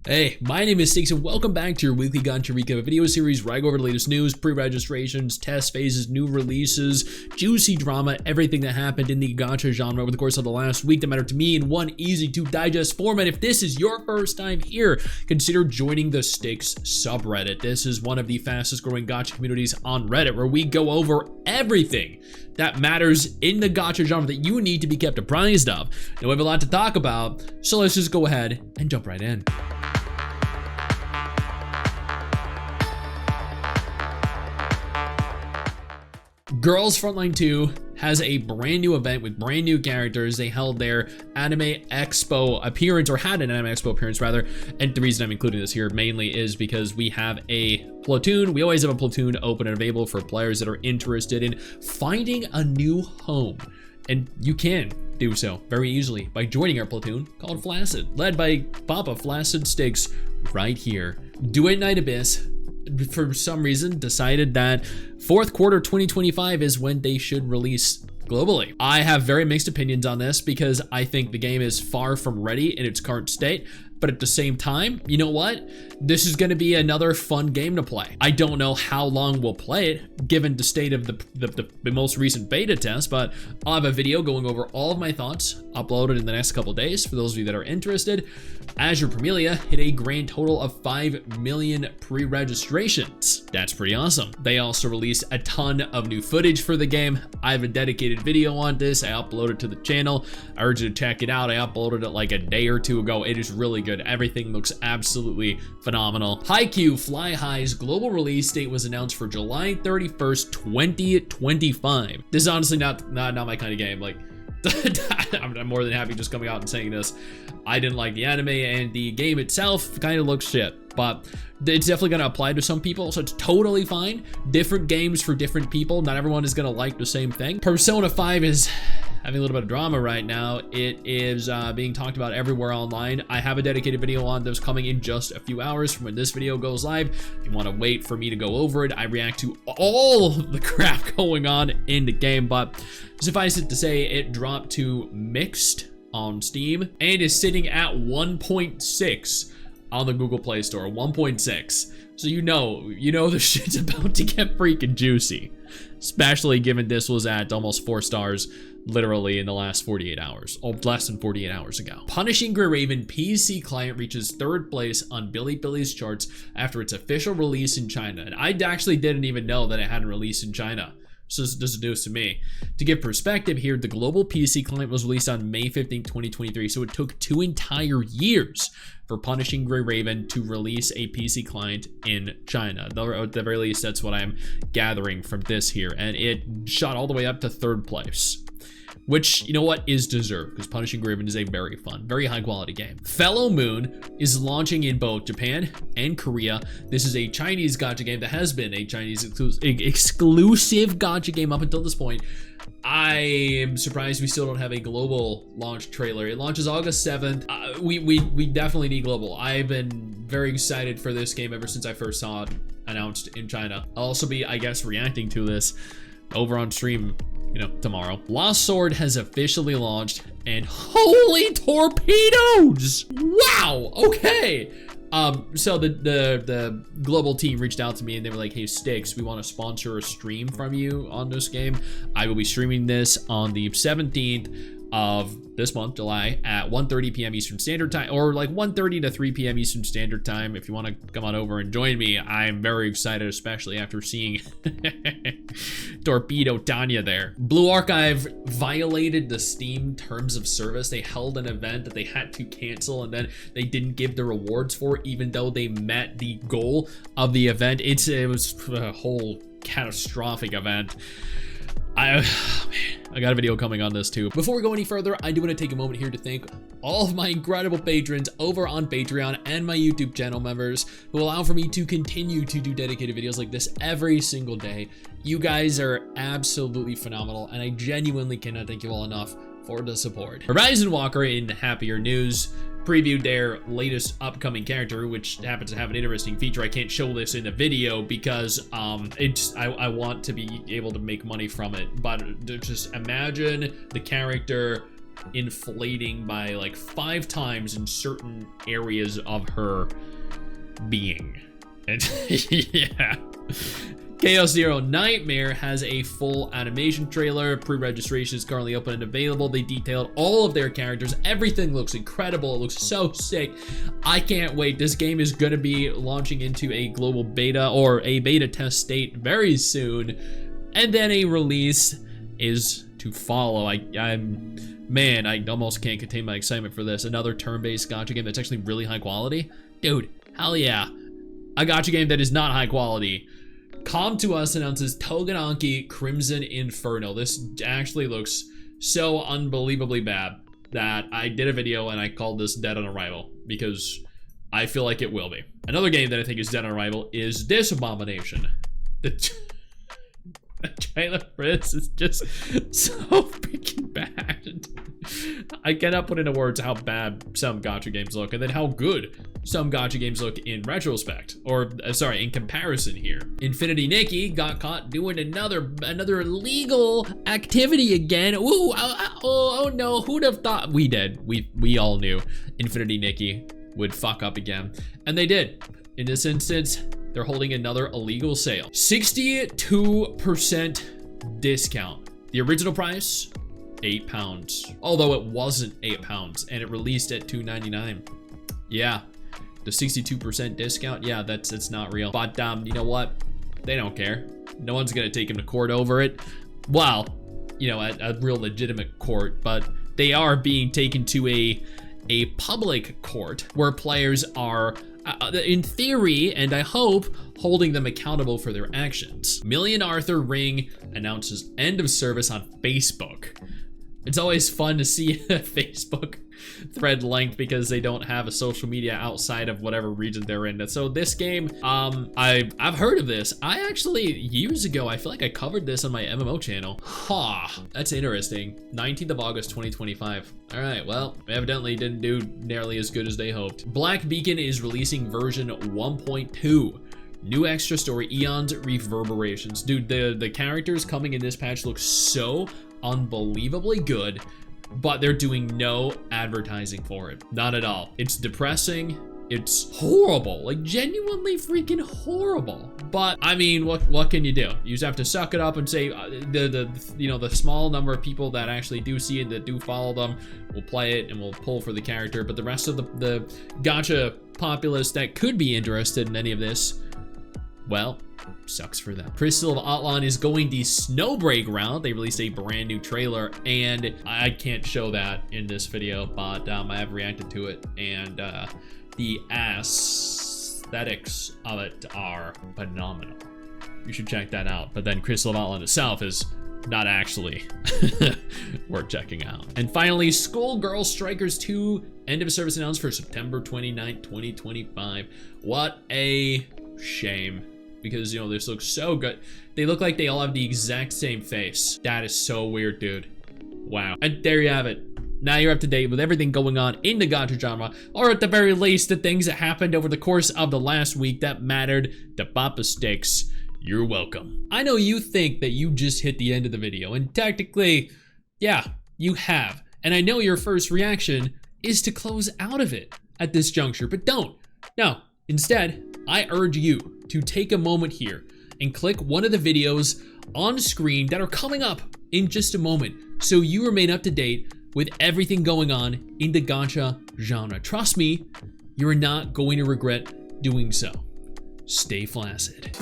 Hey, my name is Stix and welcome back to your weekly Gacha recap video series where I go over the latest news, pre-registrations, test phases, new releases, juicy drama, everything that happened in the Gacha genre over the course of the last week that mattered to me in one easy to digest format. If this is your first time here, consider joining the Stix subreddit. This is one of the fastest growing Gacha communities on Reddit where we go over everything that matters in the Gacha genre that you need to be kept apprised of. Now we have a lot to talk about, so let's just go ahead and jump right in. Girls Frontline 2 has a brand new event with brand new characters. They held their Anime Expo appearance, or had an Anime Expo appearance rather. And the reason I'm including this here mainly is because we have a platoon. We always have a platoon open and available for players that are interested in finding a new home. And you can do so very easily by joining our platoon called Flaccid, led by Papa Flaccid Stix right here. Duet Night Abyss, for some reason, decided that fourth quarter 2025 is when they should release globally. I have very mixed opinions on this because I think the game is far from ready in its current state. But at the same time, you know what? This is going to be another fun game to play. I don't know how long we'll play it, given the state of the most recent beta test, but I'll have a video going over all of my thoughts uploaded in the next couple days for those of you that are interested. Azur Promilia hit a grand total of 5 million pre-registrations. That's pretty awesome. They also released a ton of new footage for the game. I have a dedicated video on this. I uploaded it to the channel. I urge you to check it out. I uploaded it like a day or two ago. It is really good. Everything looks absolutely phenomenal. HAIKYU Fly High's global release date was announced for July 31st, 2025. This is honestly not my kind of game. Like, I'm more than happy just coming out and saying this. I didn't like the anime, and the game itself kind of looks shit, but it's definitely going to apply to some people, so it's totally fine. Different games for different people. Not everyone is going to like the same thing. Persona 5 is having a little bit of drama right now. It is being talked about everywhere online. I have a dedicated video on this coming in just a few hours from when this video goes live. If you want to wait for me to go over it, I react to all the crap going on in the game, but suffice it to say, it dropped to mixed on Steam and is sitting at 1.6 on the Google Play Store. 1.6. So you know the shit's about to get freaking juicy, especially given this was at almost 4 stars literally in the last 48 hours, or less than 48 hours ago. Punishing Grey Raven PC client reaches 3rd place on Bilibili's charts after its official release in China. And I actually didn't even know that it hadn't released in China. So this is news to me. To give perspective here, the global PC client was released on May 15, 2023, so it took 2 entire years for Punishing Grey Raven to release a PC client in China. At the very least, that's what I'm gathering from this here. And it shot all the way up to 3rd place, which, you know what, is deserved, because Punishing Grey Raven is a very fun, very high quality game. Fellow Moon is launching in both Japan and Korea. This is a Chinese gacha game that has been a Chinese exclusive gacha game up until this point. I am surprised we still don't have a global launch trailer. It launches August 7th. We definitely need global. I've been very excited for this game ever since I first saw it announced in China. I'll also be, I guess, reacting to this over on stream, you know, tomorrow. Lost Sword has officially launched, and holy torpedoes! Wow, okay. So the global team reached out to me and they were like, hey Stix, we want to sponsor a stream from you on this game. I will be streaming this on the 17th of this month, July, at 1:30 p.m. Eastern Standard Time, or like 1:30 to 3 p.m. Eastern Standard Time. If you want to come on over and join me, I'm very excited, especially after seeing Torpedo Tanya there. Blue Archive violated the Steam terms of service. They held an event that they had to cancel, and then they didn't give the rewards for it, even though they met the goal of the event. It was a whole catastrophic event. I got a video coming on this too. Before we go any further, I do want to take a moment here to thank all of my incredible patrons over on Patreon and my YouTube channel members who allow for me to continue to do dedicated videos like this every single day. You guys are absolutely phenomenal, and I genuinely cannot thank you all enough for the support. Horizon Walker, in happier news, previewed their latest upcoming character, which happens to have an interesting feature. I can't show this in the video because I want to be able to make money from it, but just imagine the character inflating by like 5 times in certain areas of her being. And yeah. Chaos Zero Nightmare has a full animation trailer. Pre-registration is currently open and available. They detailed all of their characters. Everything looks incredible. It looks so sick. I can't wait. This game is going to be launching into a global beta or a beta test state very soon. And then a release is to follow. Man, I almost can't contain my excitement for this. Another turn-based gacha game that's actually really high quality. Dude, hell yeah. A gacha game that is not high quality. Come to Us announces Tougen Anki Crimson Inferno. This actually looks so unbelievably bad that I did a video and I called this dead on arrival because I feel like it will be. Another game that I think is dead on arrival is this abomination. The trailer for this is just so freaking bad. I cannot put into words how bad some gacha games look and then how good some gacha games look in retrospect, or sorry, in comparison here. Infinity Nikki got caught doing another illegal activity again. Ooh, oh no, who'd have thought? We did. We all knew Infinity Nikki would fuck up again, and they did. In this instance, they're holding another illegal sale. 62% discount. The original price, £8. Although it wasn't £8 and it released at $2.99. Yeah, the 62% discount, yeah, it's not real. But you know what? They don't care. No one's gonna take him to court over it. Well, you know, a real legitimate court, but they are being taken to a public court where players are in theory, and I hope, holding them accountable for their actions. Million Arthur Ring announces end of service on Facebook. It's always fun to see a Facebook thread linked because they don't have a social media outside of whatever region they're in. So this game, I've heard of this. I actually, years ago, I feel like I covered this on my MMO channel. That's interesting. 19th of August, 2025. All right, well, evidently didn't do nearly as good as they hoped. Black Beacon is releasing version 1.2. New extra story, Eon's Reverberations. Dude, the characters coming in this patch look so unbelievably good, but they're doing no advertising for it. Not at all. It's depressing. It's horrible, like genuinely freaking horrible. But I mean, what can you do? You just have to suck it up and say the small number of people that actually do see it, that do follow them, will play it and will pull for the character. But the rest of the gacha populace that could be interested in any of this, well, sucks for them. Crystal of Atlan is going the Snowbreak route. They released a brand new trailer, and I can't show that in this video, but I have reacted to it, and the aesthetics of it are phenomenal. You should check that out. But then Crystal of Atlan itself is not actually worth checking out. And finally, Schoolgirl Strikers 2 end of service announced for September 29th, 2025. What a shame. Because, you know, this looks so good. They look like they all have the exact same face. That is so weird, dude. Wow. And there you have it. Now you're up to date with everything going on in the gacha genre, or at the very least, the things that happened over the course of the last week that mattered to Papa Stix. You're welcome. I know you think that you just hit the end of the video, and technically, yeah, you have. And I know your first reaction is to close out of it at this juncture, but don't. No, instead, I urge you to take a moment here and click one of the videos on screen that are coming up in just a moment so you remain up to date with everything going on in the gacha genre. Trust me, you're not going to regret doing so. Stay flaccid.